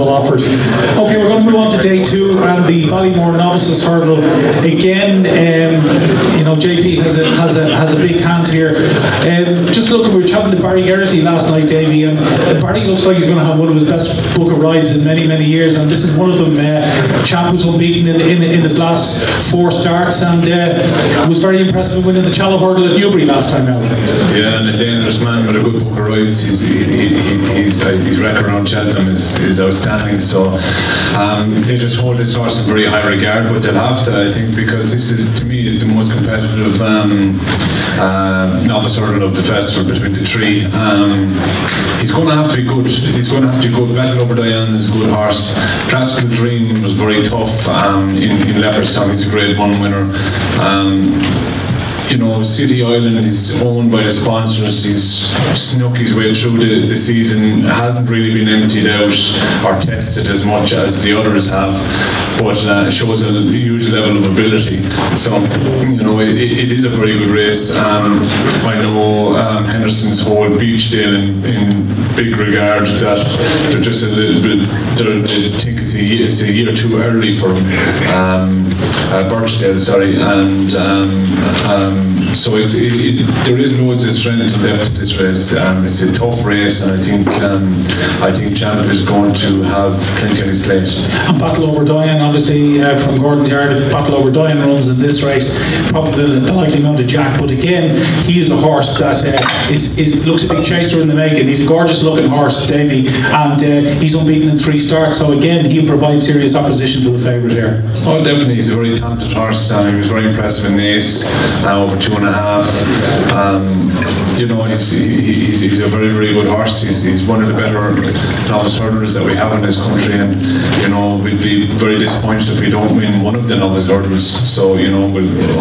offers. Okay, we're going to move on to day 2 and the Ballymore Novices Hurdle. Again, JP has a big hand here. Just looking, we were chatting to Barry Geraghty last night, Davey, and Barry looks like he's going to have one of his best book of rides in many, many years, and this is one of them. A chap who's unbeaten in his last 4 starts, and was very impressive in winning the Cheltenham Hurdle at Newbury last time out. Yeah, and a dangerous man with a good book of rides. His record around Cheltenham is outstanding. So they just hold this horse in very high regard, but they'll have to, I think, because this is, to me, is the most competitive novice hurdle of the festival between the 3. He's going to have to be good. He's going to have to be good. Battle Over Diane is a good horse. Classical Dream was very tough in Leopardstown. He's a Grade 1 winner. City Island is owned by the sponsors. He's snuck his way through the season. Hasn't really been emptied out or tested as much as the others have, but shows a huge level of ability. So, it is a very good race. I know Henderson's hold Beechdale in big regard, that they're just a little bit, they think it's a year too early for Birchdale, sorry, and so there is loads of strength and depth to this race. It's a tough race, and I think Champ is going to have plenty on his plate. And Battle Over Diane, obviously from Gordon's Yard, if Battle Over Diane runs in this race, probably the likely amount of Jack. But again, he is a horse that looks a big chaser in the making. He's a gorgeous looking horse, Davey, and he's unbeaten in 3 starts. So again, he'll provide serious opposition to the favourite here. Oh, definitely, he's a very talented horse. He was very impressive in the Ace, over 2.5. He's a very, very good horse. He's one of the better novice hurdlers that we have in this country, and we'd be very disappointed if we don't win one of the novice hurdles. So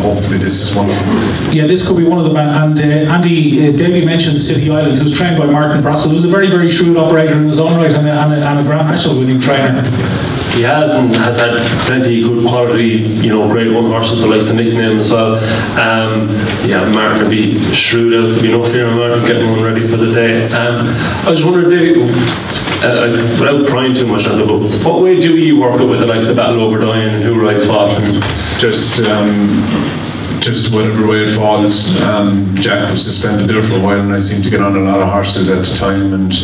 hopefully this is one of them. Yeah, this could be one of them. And Davey mentioned City Island, who's trained by Martin Brassel, who's a very, very shrewd operator in his own right, and a Grand National winning trainer. He has, and has had plenty of good quality, Grade 1 horses, the likes of McNamara as well. Martin will be shrewd out. There'll be no fear of Martin getting one ready for the day. I was wondering, Davey, without prying too much on it, but what way do you work it with the likes of Battle Over Diane, and who rides what? Just whatever way it falls. Jack was suspended there for a while, and I seemed to get on a lot of horses at the time, and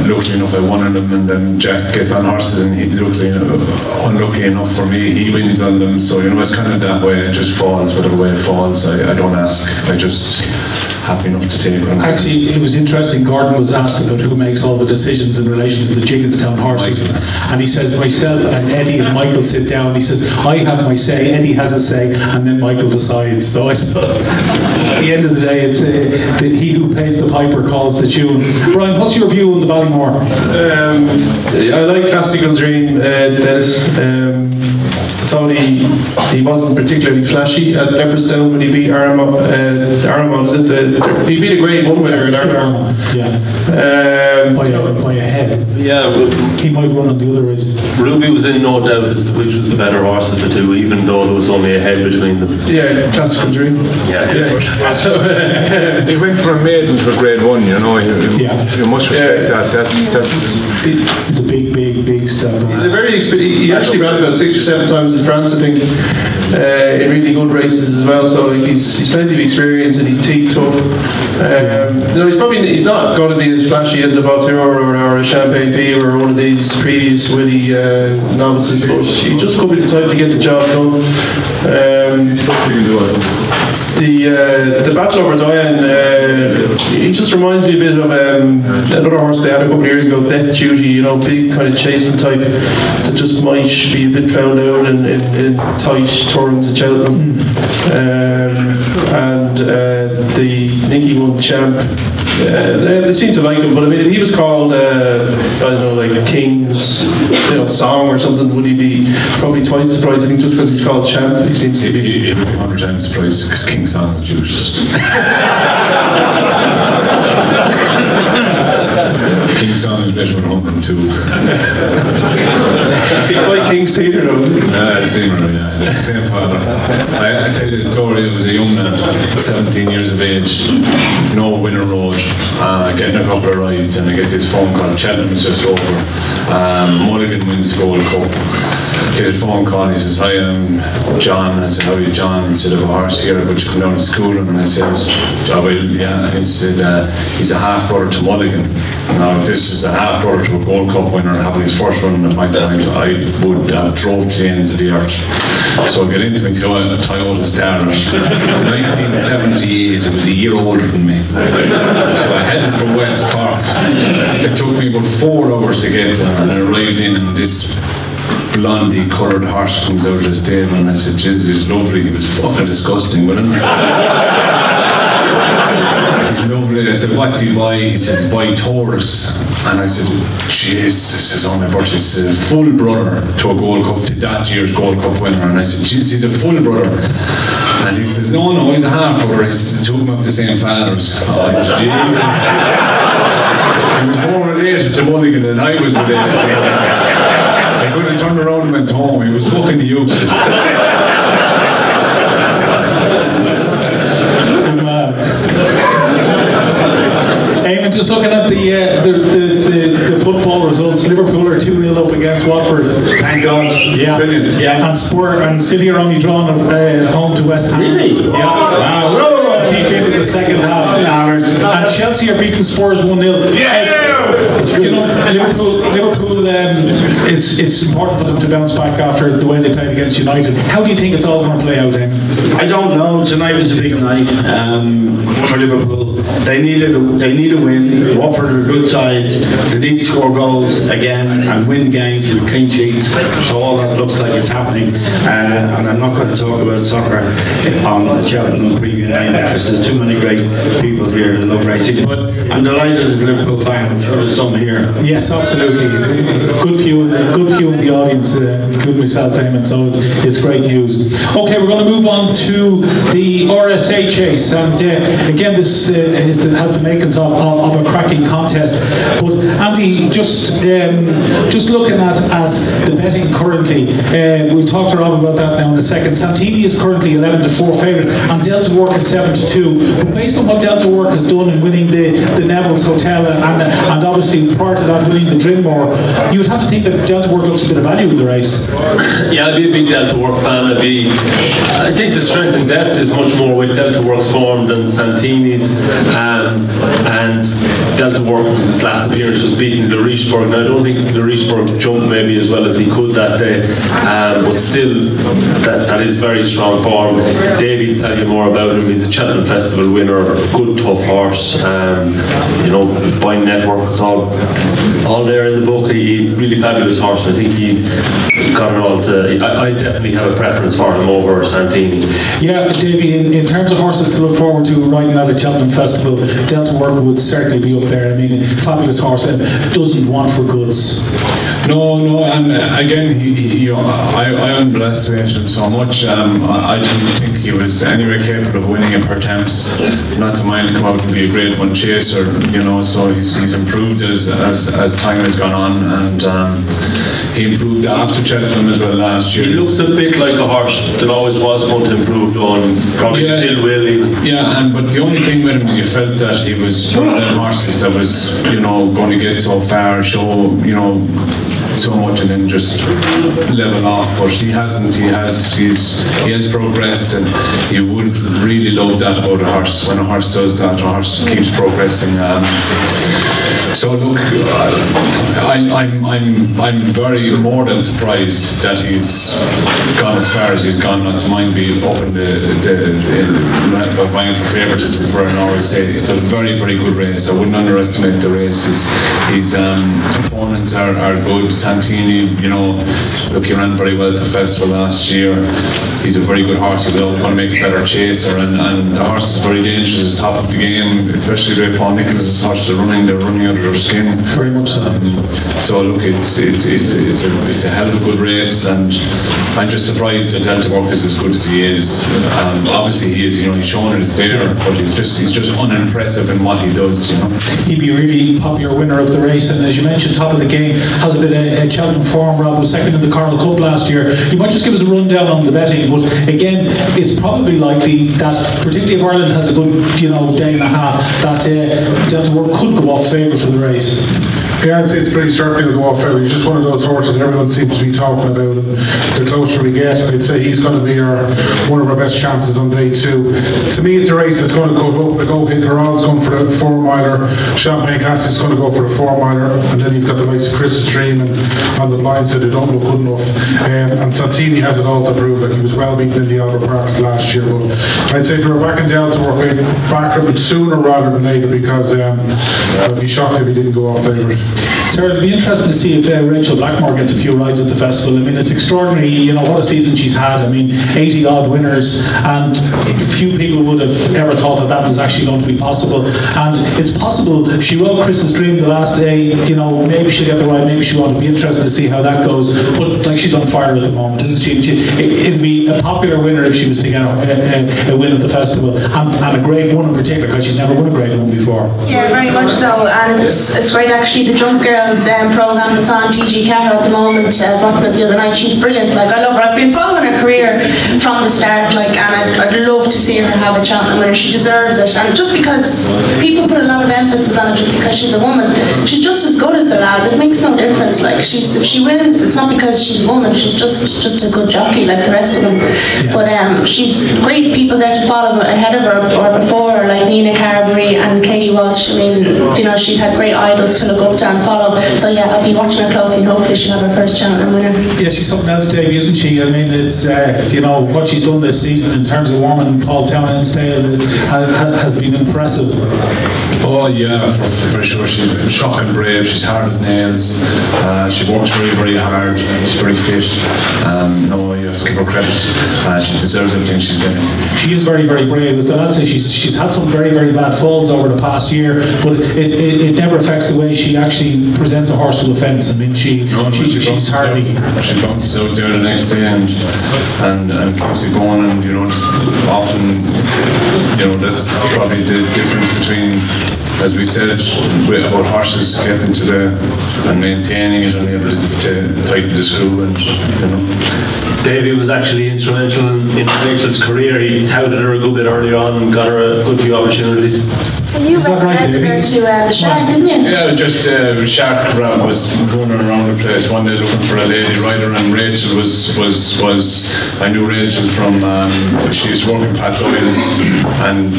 luckily enough I won on them, and then Jack gets on horses, and unlucky enough for me, he wins on them. So it's kind of that way. It just falls whatever way it falls. I don't ask. I just happy enough to take them. Actually, it was interesting. Gordon was asked about who makes all the decisions in relation to the Jigginstown horses, and he says myself and Eddie and Michael sit down. He says I have my say, Eddie has a say, and then Michael decides. So I suppose at the end of the day, it's he who pays the piper calls the tune. Brian, what's your view on the Ballymore? I like Classical Dream, Dennis. Thought he wasn't particularly flashy at Leopardstown when he beat Armagh. He beat a Grade 1 winner in Armagh. Yeah. By a head. Yeah. He might run on the other races. Ruby was in no doubt as to which was the better horse of the 2, even though there was only a head between them. Yeah, Classical Dream. Yeah. He went from a maiden to a Grade 1, you must respect that. It's a big step. He's a very he actually ran about 6 or 7 times in France, I think, in really good races as well. So he's plenty of experience, and he's teeth tough. He's not going to be as flashy as a Vautier or a Champagne Fever or one of these previous Willie novices, but he just could be the type to get the job done. The Battle Over Diane, he just reminds me a bit of another horse they had a couple of years ago, Death Duty, big kind of chasing type that just might be a bit found out in tight turns at Cheltenham. And the Nicky won Champ. They seem to like him, but I mean, if he was called, like King's song or something, would he be probably twice the price? I think just because he's called Champ, he seems to be. He'd be 100 times the price because King's song was useless. King's song is better than 102. By King's Theatre, though. Similar, yeah. Same father. I tell you a story. I was a young man, 17 years of age, no winner road, getting a couple of rides, and I get this phone call. Cheltenham's just over. Mulligan wins the Gold Cup. Get a phone call. He says, "Hi, I'm John." I said, "How are you, John?" He said, "I have a horse here, but you come down to school." And I said, "Oh, well, yeah." And he said, "He's a half brother to Mulligan." Now, this is a half brother to a Gold Cup winner having his first run at my point. I would have drove to the ends of the earth. So I get into my Toyota Starlet. 1978. It was a year older than me. So I headed from West Cork. It took me about 4 hours to get there, and I arrived in this blondie coloured horse comes out of the stable, and I said, "Jesus, he's lovely." He was fucking disgusting, wasn't he? He's lovely. I said, "What's he by?" He says, "By Taurus." And I said, "Jesus," I says, "on my birthday." He says, "A full brother to a Gold Cup, to that year's Gold Cup winner." And I said, "Jesus, he's a full brother." And he says, No, he's a half brother." He says, "The two of them have the same fathers." Oh, Jesus. He was more related to Mulligan than I was related to him. I could have turned around and went home. He was fucking useless. Eamon, just looking at the football results, Liverpool are 2-0 up against Watford. Thank God. Yeah. Brilliant. Yeah. And Spurs and City are only drawn at home to West Ham. Really? Yeah. Wow. Deep into the second half. And Chelsea are beating Spurs 1-0. Yeah. Do you know, Liverpool, it's important for them to bounce back after the way they played against United. How do you think it's all going to play out then? I don't know. Tonight was a big night for Liverpool. They need a win. Watford are a good side. They need to score goals again and win games with clean sheets. So all that looks like it's happening. And I'm not going to talk about soccer on the Cheltenham preview night because there's too many great people here who love racing. But I'm delighted as a Liverpool fan. I'm sure there's some here. Yes, absolutely. Good few in the audience, including myself, Eamon. So it's great news. Okay, we're going to move on to the RSA chase, and again, this has the makings of a cracking contest. But Andy, just looking at the betting currently, we'll talk to Rob about that now in a second. Santini is currently 11-4 favourite, and Delta Work is 7-2. But based on what Delta Work has done in winning the Neville's Hotel and obviously prior to that winning the Drinmore, you would have to think that Delta Work looks a bit of value in the race. Yeah, I'd be a big Delta Work fan. I think the strength and depth is much more with Delta Work's form than Santini's, and Delta Work in his last appearance was beating Larichburg. Now I don't think Larichburg jumped maybe as well as he could that day, but still that is very strong form. Davey will tell you more about him. He's a Cheltenham Festival winner, good tough horse, by network, it's all there in the book. He really fabulous horse. I think he's got it all I definitely have a preference for him over Santini. Yeah, Davey, in terms of horses to look forward to riding at a Cheltenham Festival, Delta Work would certainly be up there. I mean, fabulous horse and doesn't want for goods. No, and again, I underestimated him so much. I didn't think he was anywhere capable of winning a per temps. Not to mind come out and be a Grade 1 chaser, so he's improved as time has gone on, and he improved after Cheltenham as well last year. He looks a bit like a horse that always was going to improve on, probably still will even. Yeah, but the only thing with him is you felt that he was one of them horses that was, going to get so far, show, so much and then just level off, but he hasn't. He has progressed, and you would really love that about a horse. When a horse does that, a horse keeps progressing. So look, I'm very more than surprised that he's gone as far as he's gone. Not to mind being up in the vying for favouritism for an RSA. It's a very, very good race. I wouldn't underestimate the race. His opponents are good. Santini, look, he ran very well at the festival last year. He's a very good horse. He's going to make a better chaser, and the horse is very dangerous. Top of the game, especially Ray Paul Nicholas' horse. They're running out of their skin. Very much so. So look, it's a hell of a good race, and I'm just surprised that Delta Work is as good as he is. Obviously he is. He's shown it's there, but he's just unimpressive in what he does. He'd be a really popular winner of the race, and as you mentioned, top of the game, has a bit of Cheltenham form. Rob was second in the Coral Cup last year. You might just give us a rundown on the betting, but again, it's probably likely that, particularly if Ireland has a good, day and a half, that the work could go off favour for the race. Yeah, I'd say it's pretty certain he'll go off favour. He's just one of those horses that everyone seems to be talking about, and the closer we get, I'd say he's going to be one of our best chances on day 2. To me, it's a race that's going to go up. Like Oaken Corral's going for the 4-miler, Champagne Classic's going to go for the 4-miler, and then you've got the likes of Chris's Dream and on the blind side who don't look good enough. And Santini has it all to prove. Like, he was well beaten in the Albert Park last year, but I'd say if we were back in Dale to work, I'd back from it sooner rather than later, because I'd be shocked if he didn't go off favourite. Sarah, it'll be interesting to see if Rachel Blackmore gets a few rides at the festival. I mean, it's extraordinary, what a season she's had. I mean, 80 odd winners, and few people would have ever thought that was actually going to be possible. And it's possible she rode Chris's Dream the last day, maybe she'll get the ride, maybe she won't. It'll be interesting to see how that goes. But like, she's on fire at the moment, isn't she? It'd be a popular winner if she was to get a win at the festival, and a Grade 1 in particular, because she's never won a Grade 1 before. Yeah, very much so, and it's great actually. The Jump Girls programme that's on TG Catter at the moment, I was watching it the other night. She's brilliant. Like, I love her. I've been following her career from the start, like, and I'd love to see her have a Cheltenham winner. She deserves it, and just because people put a lot of emphasis on it just because she's a woman, she's just as good as the lads. It makes no difference. Like, if she wins, it's not because she's a woman. She's just a good jockey like the rest of them. Yeah. But she's great people there to follow ahead of her or before her, like Nina Carberry and Katie Walsh. I mean, she's had great idols to look up to and follow. So yeah, I'll be watching her closely, and hopefully she'll have her first Cheltenham winner. Yeah, she's something else, Davey, isn't she? I mean, it's what she's done this season in terms of warming Paul Townend's tail has been impressive. Oh yeah, for sure. She's shocking brave. She's hard as nails. She works very, very hard. She's very fit. No, you have to give her credit. She deserves everything she's getting. She is very, very brave. As the lad says, she's had some very, very bad falls over the past year, but it never affects the way she actually presents a horse to a fence. I mean, she's hardly. She bounces out there the next day and keeps it going, and often that's probably the difference between, as we said, about horses getting to and maintaining it and able to tighten the screw, and Davey was actually instrumental in Rachel's career. He touted her a good bit earlier on and got her a good few opportunities. Well, you recommended her to the Shark, didn't you? Yeah, just Shark was running around the place one day looking for a lady rider, and Rachel was I knew Rachel from she used to work in Pat Doyle's, and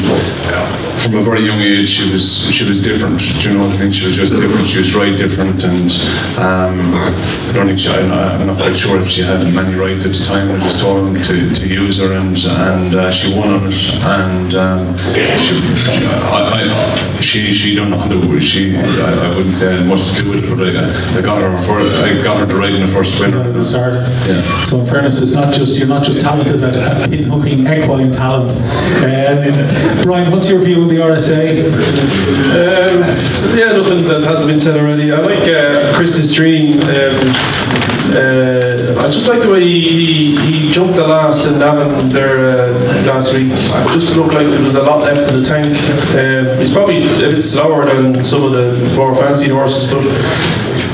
from a very young age she was different. Do you know what I mean? She was just different. She was right different, and I don't think I'm not quite sure if she had many rights at the time. I just told him to use her, and she won on it, and she don't know how to. I wouldn't say I had much to do with it, but I got her to ride in the first winner at the start. Yeah. So in fairness, you're not just talented at pin hooking equine talent. Brian, what's your view of the RSA? Yeah, nothing that hasn't been said already. I like Chris's Dream. I just like the way he jumped the last in Navan there last week. It just looked like there was a lot left of the tank. He's probably a bit slower than some of the more fancy horses, but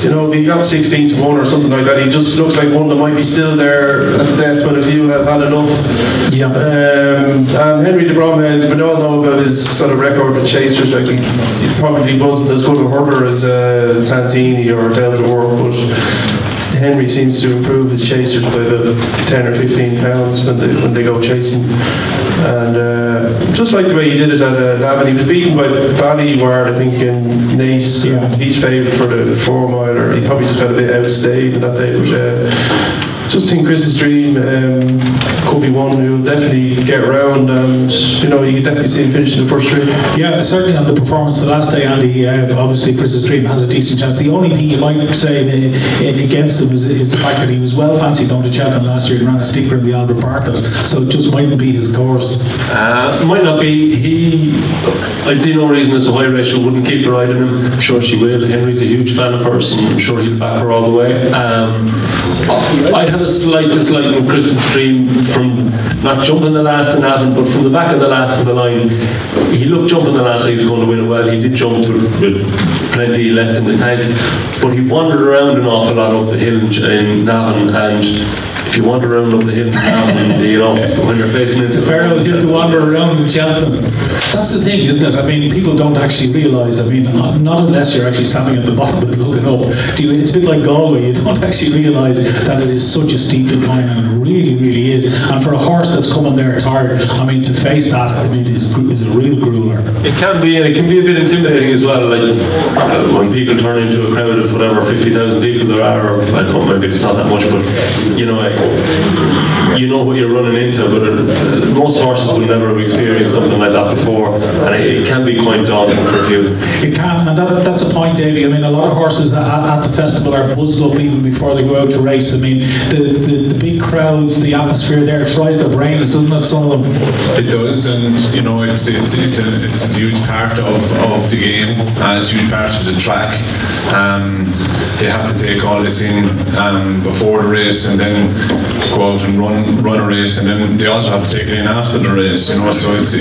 if he got 16 to 1 or something like that, he just looks like one that might be still there at the death when a few have had enough. Yeah. And Henry de Bromhead, we all know about his sort of record with chasers. Like he probably wasn't as good a hurdler as Santini or Delta Work, but Henry seems to improve his chasers by about 10 or 15 pounds when they go chasing. And just like the way he did it at Navan, he was beaten by Paddy, I think, in Nice. Yeah. He's favoured for the 4-miler. He probably just got a bit outstayed on that day. But just think Chris's Dream could be one who'll definitely get around, and you can definitely see him finishing the first three. Yeah, certainly on the performance the last day, Andy, obviously Chris's Dream has a decent chance. The only thing you might say against him is the fact that he was well fancied down to Cheltenham last year and ran a steeper in the Albert Park, so it just mightn't be his course. Might not be. I'd see no reason as to why Rachel wouldn't keep the ride in him. I'm sure she will. Henry's a huge fan of hers, and I'm sure he'll back her all the way. I'd have a slight dislike of Chris's Dream from not jumping the last in Navan, but from the back of the last of the line. He looked jumping the last, he was going to win it well. He did jump with plenty left in the tank. But he wandered around an awful lot up the hill in Navan, and if you wander around up the hill in Navan, you know, when you're facing into it's a fair old hill to wander around in Cheltenham. That's the thing, isn't it? I mean, people don't actually realise, I mean, not unless you're actually standing at the bottom of it looking up. It's a bit like Galway, you don't actually realise that it is such a steep decline, and it really, really is. And for a horse that's coming there tired, I mean, to face that, I mean, is a real grueler. It can be, and it can be a bit intimidating as well, like when people turn into a crowd of whatever 50,000 people there are, or I don't know, maybe it's not that much, but you know what you're running into. But most horses will never have experienced something like that before, and it can be quite daunting for a few. It can, and that's a point, Davey. I mean, a lot of horses at the festival are buzzed up even before they go out to race. I mean, the big crowds, the atmosphere there, it fries their brains, doesn't it, some of them? It does, and you know, it's a huge part of the game, and it's a huge part of the track. They have to take all this in before the race, and then go out and run a race, and then they also have to take it in after the race. You know, so it's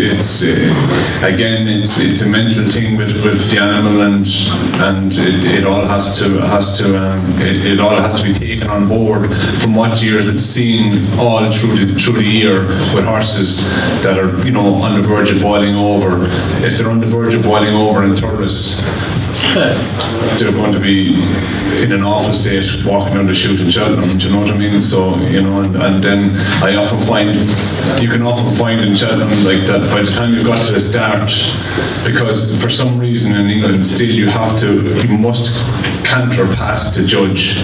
again, it's a mental thing with the animal, and it all has to be taken on board from what you're seeing all through the year with horses that are, you know, on the verge of boiling over. If they're on the verge of boiling over in Turles, they're going to be in an awful state walking down the chute in Cheltenham, do you know what I mean? So, you know, and then you can often find in Cheltenham like that by the time you've got to the start, because for some reason in England still you must canter past the judge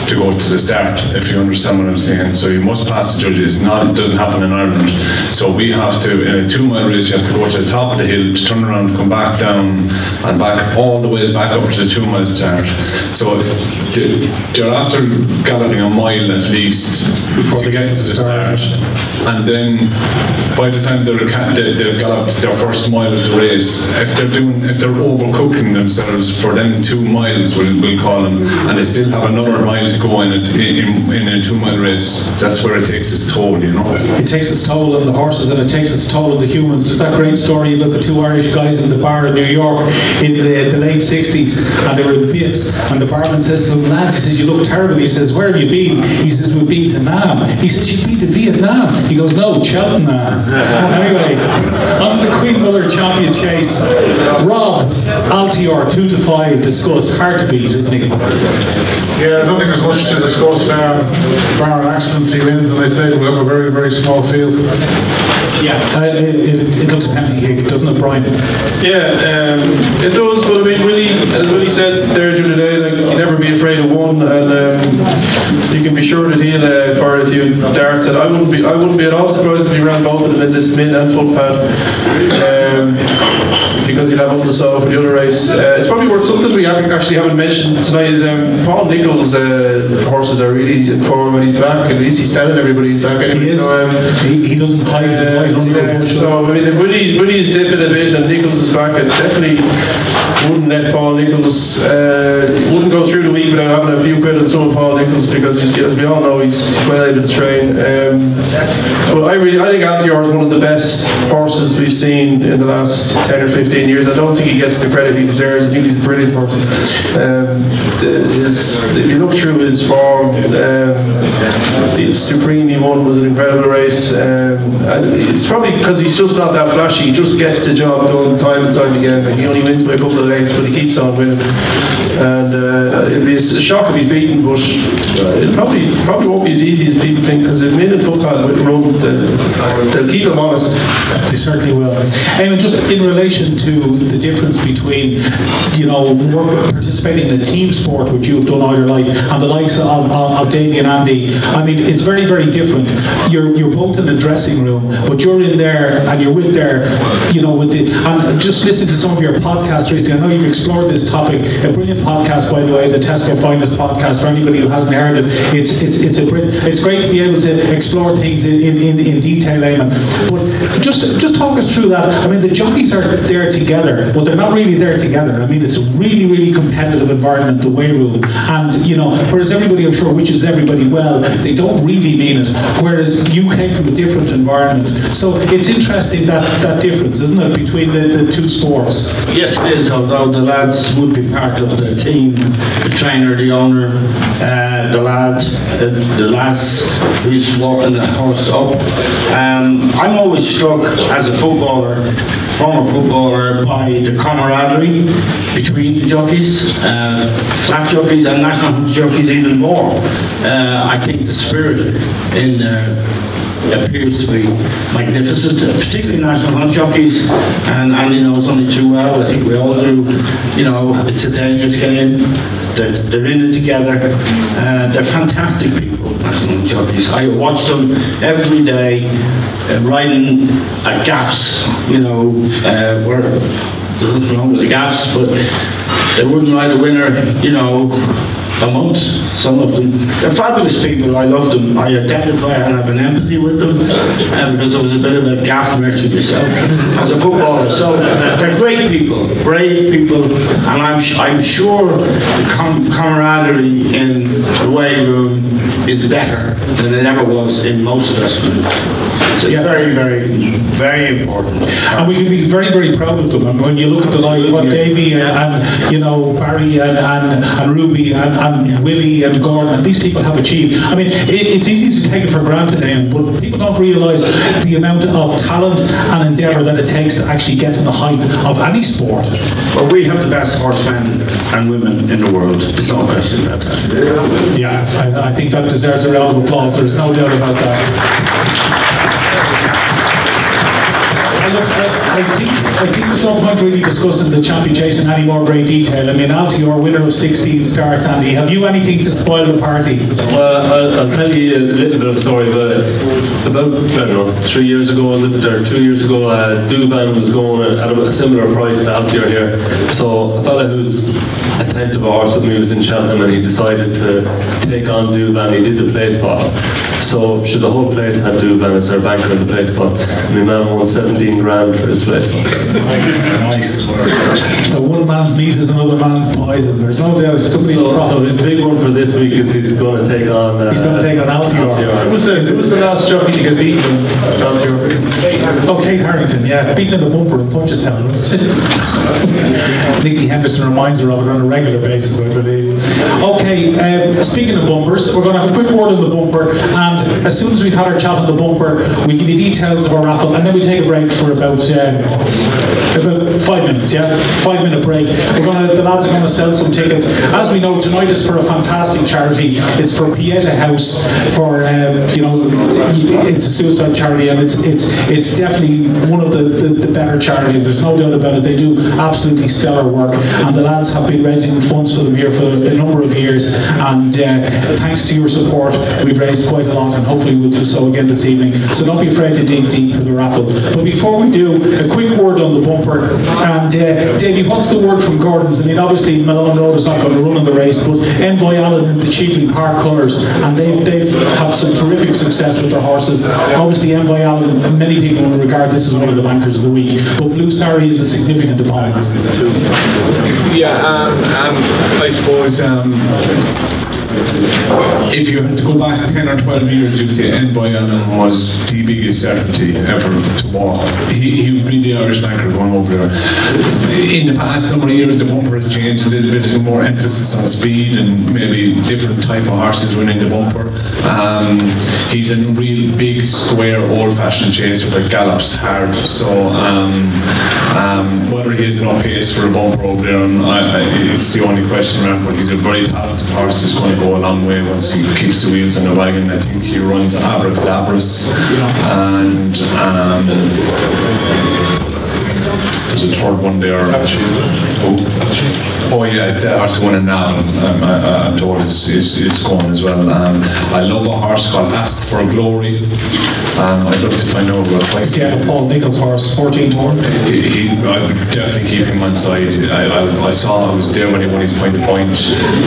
to go to the start, if you understand what I'm saying. So you must pass the judges. It doesn't happen in Ireland. So we have to, in a 2-mile race, you have to go to the top of the hill, to turn around, come back down, and back all the ways back up to the 2-mile start. So they're after galloping a mile at least before they get to the start. And then by the time they've galloped their first mile of the race, if they're overcooking themselves for them 2 miles, we'll call them, and they still have another mile to go in a 2-mile race, that's where it takes its toll, you know. It takes its toll on the horses, and it takes its toll on the humans. There's that great story about the 2 Irish guys in the bar in New York in the late 60s, and they were in bits, and the barman says to them, lads, he says, you look terrible. He says, where have you been? He says, we've been to Nam. He says, you've been to Vietnam? He goes, no, Cheltenham. Anyway, on to the Queen Mother Champion Chase. Rob, Altior, 2 to 5, discuss. Hard to beat, isn't he? Yeah, I don't think there's much to discuss. Bar accidents, he wins, and I'd say we have a very, very small field. Yeah, it looks an empty kick, doesn't it, Brian? Yeah, it does, but I mean, Willie, as Willie said there during the day, like, you never be afraid of one, and you can be sure that he'll fire a few darts. And I wouldn't be at all surprised if he ran both of them in this min and footpad, because he'll have up the saw for the other race. It's probably worth something we actually haven't mentioned tonight is Paul Nichols' horses are really in form when he's back. At least he's telling everybody he's back anyway. He is. So, he doesn't hide his light under a bushel. So I mean, if Willie's dipping a bit and Nichols is back, I definitely wouldn't let Paul Nichols wouldn't go through the week without having a few quid on some of Paul Nichols, because as we all know he's well able to train. But I think Altior is one of the best horses we've seen in the last 10 or 15 years. I don't think he gets the credit he deserves. I think he's a brilliant horse. If you look through his form, the Supreme he won was an incredible race. And it's probably because he's just not that flashy. He just gets the job done time and time again. He only wins by a couple of lengths, but he keeps on winning. And it'll be a shock if he's beaten, but it probably won't be as easy as people think, because if Min and Football run, they'll keep him honest. They certainly will. Eamon, just in relation to the difference between, you know, participating in a team sport, which you've done all your life, and the likes of Davey and Andy, I mean, it's very, very different. You're both in the dressing room, but you're in there and you're with there, you know, and just listen to some of your podcasts recently. I know you've explored this topic. A brilliant podcast, by the way, the Tesco Finest podcast. For anybody who hasn't heard it, it's great to be able to explore things in detail, Eamon. But just talk us through that. I mean, the jockeys are there together, but they're not really there together. I mean, it's a really, really competitive competitive environment, the weight room, and whereas everybody, I'm sure, wishes everybody well, they don't really mean it. Whereas you came from a different environment, so it's interesting that difference, isn't it, between the two sports? Yes, it is. Although the lads would be part of the team, the trainer, the owner, the lad, the lass who's walking the horse up. I'm always struck as a footballer, former footballer, by the camaraderie between the jockeys, flat jockeys and national jockeys even more. I think the spirit in appears to be magnificent, particularly national hunt jockeys, and Andy knows only too well, I think we all do, it's a dangerous game, they're in it together, they're fantastic people, national hunt jockeys. I watch them every day, riding at gaffs, where there's nothing wrong with the gaffs, but they wouldn't ride a winner, a month, some of them. They're fabulous people, I love them. I identify and have an empathy with them because I was a bit of a gaff merchant myself as a footballer. So they're great people, brave people, and I'm sure the camaraderie in the weight room is better than it ever was in most dressing rooms. So it's very, very, very important. And we can be very, very proud of them. And when you look at what Davey and Barry and Ruby and Willie and Gordon and these people have achieved. I mean, it's easy to take it for granted, but people don't realise the amount of talent and endeavour that it takes to actually get to the height of any sport. Well, we have the best horsemen and women in the world. There's no question about that. Yeah, I think that deserves a round of applause. There's no doubt about that. I think there's no point really discussing the champion chase in any more great detail. I mean, Alti, you're winner of 16 starts, Andy. Have you anything to spoil the party? Well, I'll tell you a little bit of a story about it. About, I don't know, 3 years ago, was it, or 2 years ago, Duvan was going at a similar price to Alti here. So a fella who's a tenth of a horse with me was in Cheltenham and he decided to take on Duvan. He did the place pot. So the whole place had Duvan as their banker in the place pot. And my man won 17 grand for his place pot. Nice. So one man's meat is another man's poison. There's no doubt. So his big one for this week is he's going to take on. He's going to take on Altior. Who was the last jockey to get beaten in Altior? Oh, Kate Harrington, yeah, beaten in the bumper in Punchestown. Nicky Henderson reminds her of it on a regular basis, I believe. Okay, speaking of bumpers, we're going to have a quick word on the bumper, and as soon as we've had our chat on the bumper, we give you details of our raffle, and then we take a break for about 5 minutes, yeah? 5 minute break. The lads are going to sell some tickets. As we know, tonight is for a fantastic charity. It's for Pieta House, for, it's a suicide charity, and it's definitely one of the better charities. There's no doubt about it. They do absolutely stellar work, and the lads have been raising funds for them here for a number of years, and thanks to your support, we've raised quite a lot, and hopefully we'll do so again this evening. So don't be afraid to dig deep for the raffle. But before we do, a quick word on the bumper. And Davey, what's the word from Gordon's? I mean, obviously Malone Road is not going to run in the race, but Envoy Allen in the Cheveley Park colours, and they've had some terrific success with their horses. Obviously Envoy Allen, many people will regard this as one of the bankers of the week, but Blue Sari is a significant opponent. Yeah, I suppose if you had to go back 10 or 12 years, you'd say Envoy Allen was the biggest certainty ever to walk. He would be the Irish banker going over there. In the past number of years, the bumper has changed a little bit, more emphasis on speed and maybe different type of horses winning the bumper. He's a real big, square, old-fashioned chaser that gallops hard. So whether he has enough pace for a bumper over there, it's the only question around. But he's a very talented horse that's going to go a long way once he keeps the wheels on the wagon. I think he runs Abracadabras, and there's a third one there. Oh yeah, the horse going in Navan, I'm told is going as well. I love a horse called Ask for Glory. I'd love to find out what price. Yeah, Paul Nichols' horse, 14 torn. I would definitely keep him on side. I was there when he won his point to point,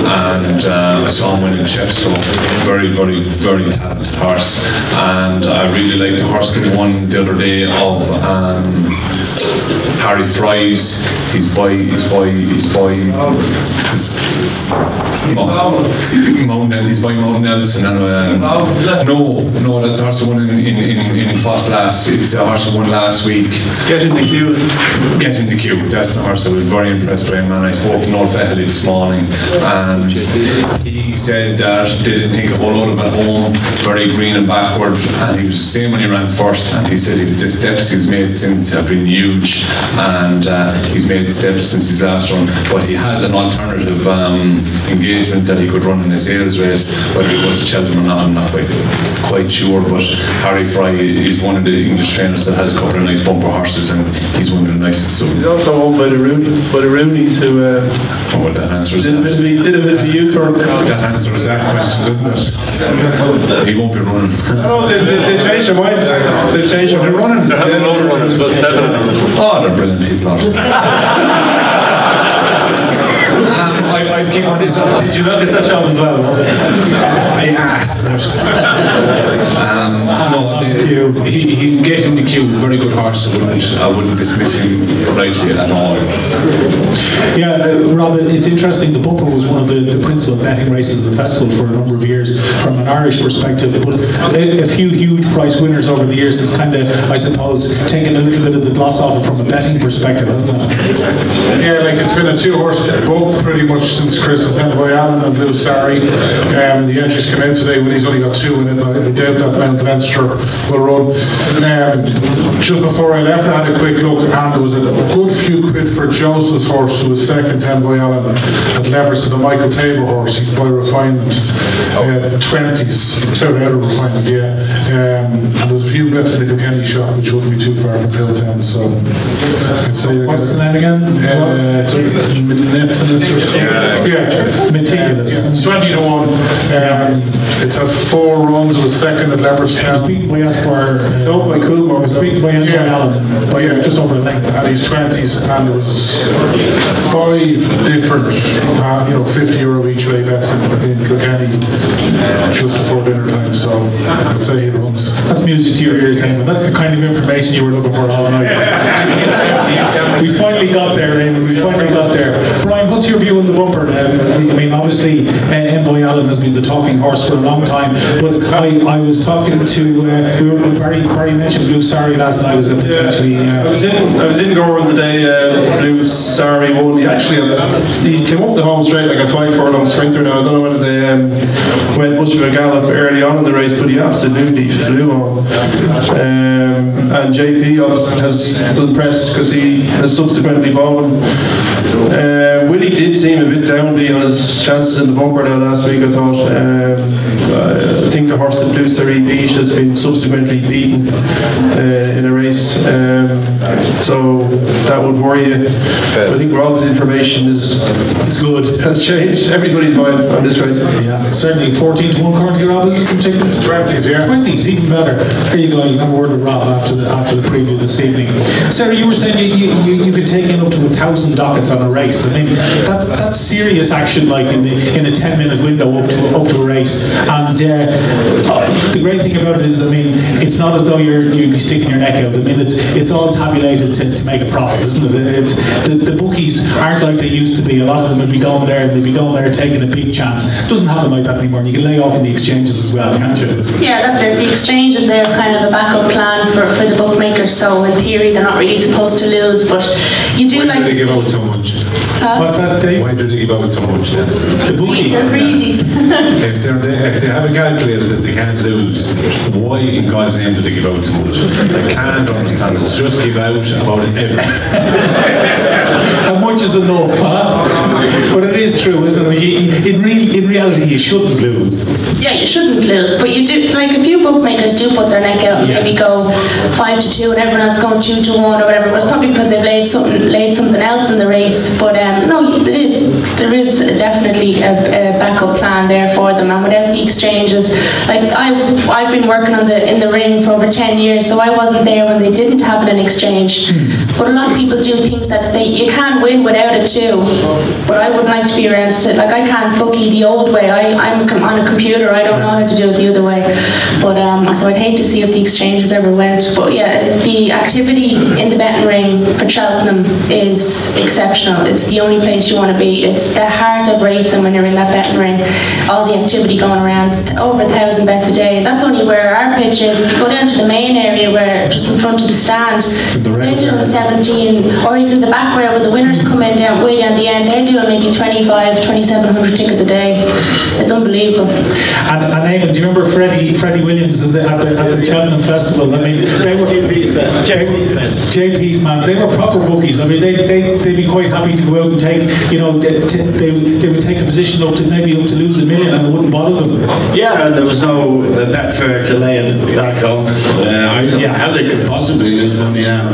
and I saw him win in Chepstow. Very, very, very talented horse, and I really liked the horse that won the other day of Harry Fry's, he's by this he's by Mount Nelson, and no, that's the horse that won in Foss last. It's the horse that won last week. Get in the queue. Get in the queue. That's the horse I was very impressed by, man. I spoke to Noel Fehely this morning, and he said that they didn't think a whole lot of him at home, very green and backward, and he was the same when he ran first, and he said the steps he's made since have been huge, and he's made steps since his last run, but he has an alternative engagement that he could run in a sales race, whether it was to Cheltenham or not, I'm not quite sure, but Harry Fry is one of the English trainers that has a couple of nice bumper horses, and he's one of the nicest. So he's also owned by the Roonies, who well, that answers did a bit of a U-turn. That answers that question, doesn't it? He won't be running. No, they changed their mind. They've changed their mind. They're running. There have been other runners, about 7 of them. Oh, they're brilliant people. I keep on this. Did you look at that job as well? I asked. No, he'll get in the queue. Very good horse. I wouldn't dismiss him rightly at all. Yeah, Rob, it's interesting. The bumper was one of the principal betting races of the festival for a number of years from an Irish perspective, but a few huge prize winners over the years has kind of, I suppose, taken a little bit of the gloss off it from a betting perspective, hasn't it? Yeah, like it's been a two-horse book pretty much since Christmas, Envoy Allen and Blue Sari. The entries come out today when he's only got 2 in it. I doubt that Mount Leinster will run. Just before I left, I had a quick look, and there was a good few quid for Joseph's horse, who was second to Envoy Allen at Leverson, the Michael Tabor horse. He's by Refinement 20s, sorry, out of Refinement, yeah. And there was a few bets in the Kilkenny shop, which wouldn't be too far from Hilltown, so I can say. What's the name again? It's Meticulous or something. Yeah, Meticulous. Yeah, it's 20 to 1. It's had 4 runs. It was second at Leopardstown. It was beaten by Esquire. By Coolmore. It was beaten by Envoy Allen. By just over a length. At his 20s, and there was 5 different, €50 each way bets in Kilkenny just before dinner time. So I'd say he runs. That's music to your ears, Eamon. That's the kind of information you were looking for all night. We finally got there, Eamon. We finally got there. Brian, what's your view on the bumper? I mean, obviously, Envoy Allen has been the talking horse for a long time, but I was talking to Barry mentioned Blue Sari last night as a potentially. I was in Gorman the day Blue Sari won. He came up the home straight like a 5 furlong sprinter. Now I don't know whether they went much of a gallop early on in the race, but he absolutely flew on. And JP obviously has impressed because he has subsequently bowled him. Willie did seem a bit downbeat on his chances in the bumper now last week, I thought. I think the horse that Blue Sari beat has been subsequently beaten in a race, so that would worry you. I think Rob's information it's good. has changed everybody's mind on this race. Yeah, certainly 14 to 1 currently, Rob, is it ridiculous? 20s, yeah. 20s, even better. There you go, you can have a word with Rob after the preview this evening. Sarah, you were saying you could take in up to 1,000 dockets on a race. I mean, that's serious action, like in a 10-minute window up to a race. And the great thing about it is, I mean, it's not as though you'd be sticking your neck out. I mean, it's all tabulated to make a profit, isn't it? The bookies aren't like they used to be. A lot of them would be going there, they'd be going there taking a big chance. It doesn't happen like that anymore. And you can lay off in the exchanges as well, can't you? Yeah, that's it. The exchange is there kind of a backup plan for the bookmakers. So in theory, they're not really supposed to lose, but you do like to give out so much? What's that, Dave? Why do they give out so much then? The bookies. They're greedy. If they have a calculator that they can't lose, why in God's name do they give out so much? I can't understand it. Just give out about everything. How much is enough, huh? But it is true, isn't it? In reality, you shouldn't lose. Yeah, you shouldn't lose, but you do. Like a few bookmakers do put their neck out and maybe go 5 to 2, and everyone else going 2 to 1 or whatever. But it's probably because they've laid something else in the race. But no, there is definitely a backup plan there for them, and without the exchanges, like I've been working in the ring for over 10 years, so I wasn't there when they didn't have an exchange. But a lot of people do think that you can win without it too. But I wouldn't like to be around to sit, like I can't bookie the old way. I'm on a computer, I don't know how to do it the other way. But so I'd hate to see if the exchanges ever went. But yeah, the activity in the betting ring for Cheltenham is exceptional. It's the only place you want to be. It's the heart of racing when you're in that betting ring. All the activity going around, over 1,000 bets a day. That's only where our pitch is. If you go down to the main area, where just in front of the stand, they're doing 17, or even the back where the winners come in down way down the end, they're doing maybe 2,700 tickets a day. It's unbelievable. And Eamon, do you remember Freddie Williams at the Cheltenham Festival? I mean, they were JP's man. They were proper bookies. I mean, they'd be quite happy to go out and take, you know, they would take a position up to lose $1 million, and it wouldn't bother them. Yeah, and there was no Betfair to lay it back off. I don't know how they could possibly lose money now.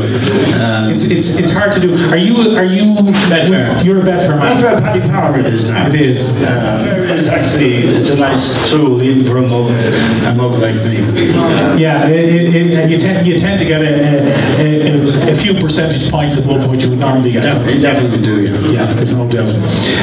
It's hard to do. Are you Betfair? You're a Betfair man. That's where Paddy Power it is now. It is. It's a nice tool even for a mug like me. Yeah, and you tend to get a few percentage points above what you would normally get. Definitely do. Yeah, there's no doubt.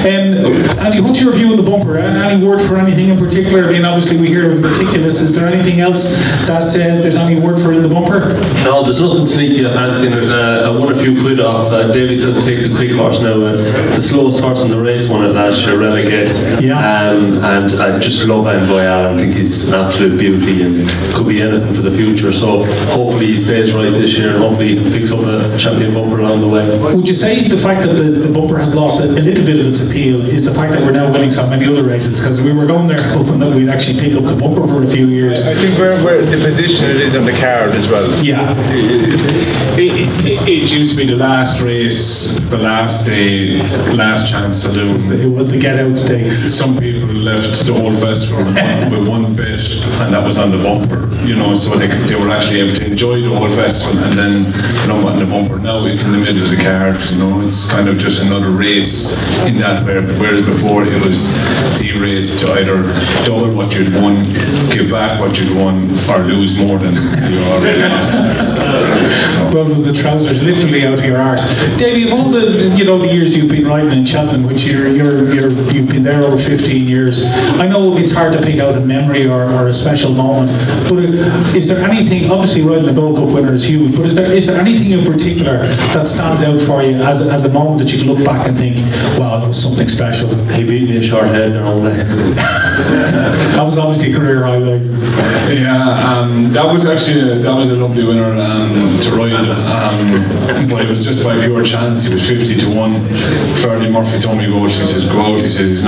Andy, what's your view on the bumper? Any word for anything in particular? I mean, obviously we hear ridiculous. Is there anything else that there's any word for in the bumper? No, there's nothing sneaky or fancy in it. I won a few quid off. Davey said it takes a quick horse now. The slowest horse in the race won it last year, Renegade. Yeah. And I just love Envoyal. I think he's an absolute beauty and could be anything for the future. So hopefully he stays right this year and hopefully he picks up a champion bumper along the way. Would you say the fact that the bumper has lost a little bit of its appeal is the fact that we're now winning so many other races? Because we were going there hoping that we'd actually pick up the bumper for a few years. I think we're the position it is on the card as well. Yeah. It used to be the last race, the last day, last chance saloon. It was the get out stakes. Some people left the whole festival with one bet, and that was on the bumper. You know, so they were actually able to enjoy the whole festival, and then on the bumper. Now it's in the middle of the card. You know, it's kind of just another race in that. Whereas before it was the race to either double what you'd won, give back what you'd won, or lose more than you already lost. Well, with the trousers literally out of your arse. Davey, of all the years you've been riding in Cheltenham, which you've been there over 15 years, I know it's hard to pick out a memory or a special moment, but is there anything, obviously riding a Gold Cup winner is huge, but is there anything in particular that stands out for you as a moment that you can look back and think, wow, it was something special? He beat me a short head there all day. That was obviously a career highlight. Yeah, that was a lovely winner to ride, but it was just by pure chance. He was 50 to 1. Ferdy Murphy told me go out. He says go out. He says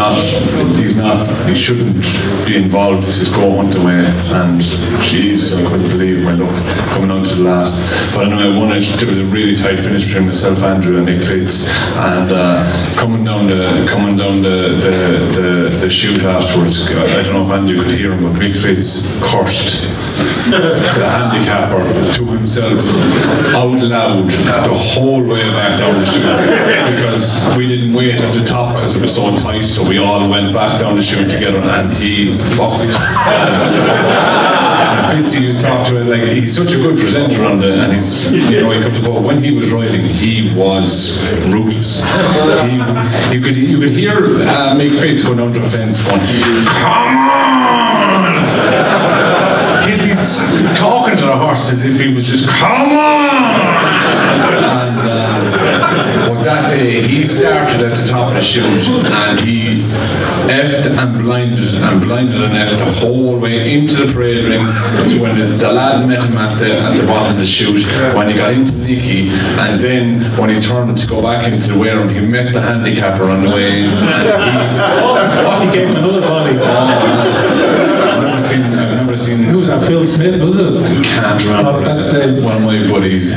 he shouldn't be involved. He says go hunt away. And Jesus, I couldn't believe my luck coming on to the last. But anyway, I won it. There was a really tight finish between myself, Andrew, and Nick Fitz, and coming down the chute afterwards. I don't know if Andrew could hear him, but Nick Fitz cursed the handicapper to himself out loud the whole way back down the chute, because we didn't wait at the top because it was so tight, so we all went back down the chute together, and he fucked. Fitzy was talking to him, like, he's such a good presenter on and he's, he comes about, when he was riding, he was ruthless. You could hear Mick Fitz going down to the fence going, come on! He'd be talking to the horse as if he was just, come on! But that day he started at the top of the chute and he effed and blinded and effed the whole way into the parade ring to when the lad met him at the bottom of the chute when he got into Nicky, and then when he turned to go back into the weigh room he met the handicapper on the way in, and he gave him another volley. I've never seen. Who was that? Phil Smith, was it? I can't remember. That's one of my buddies.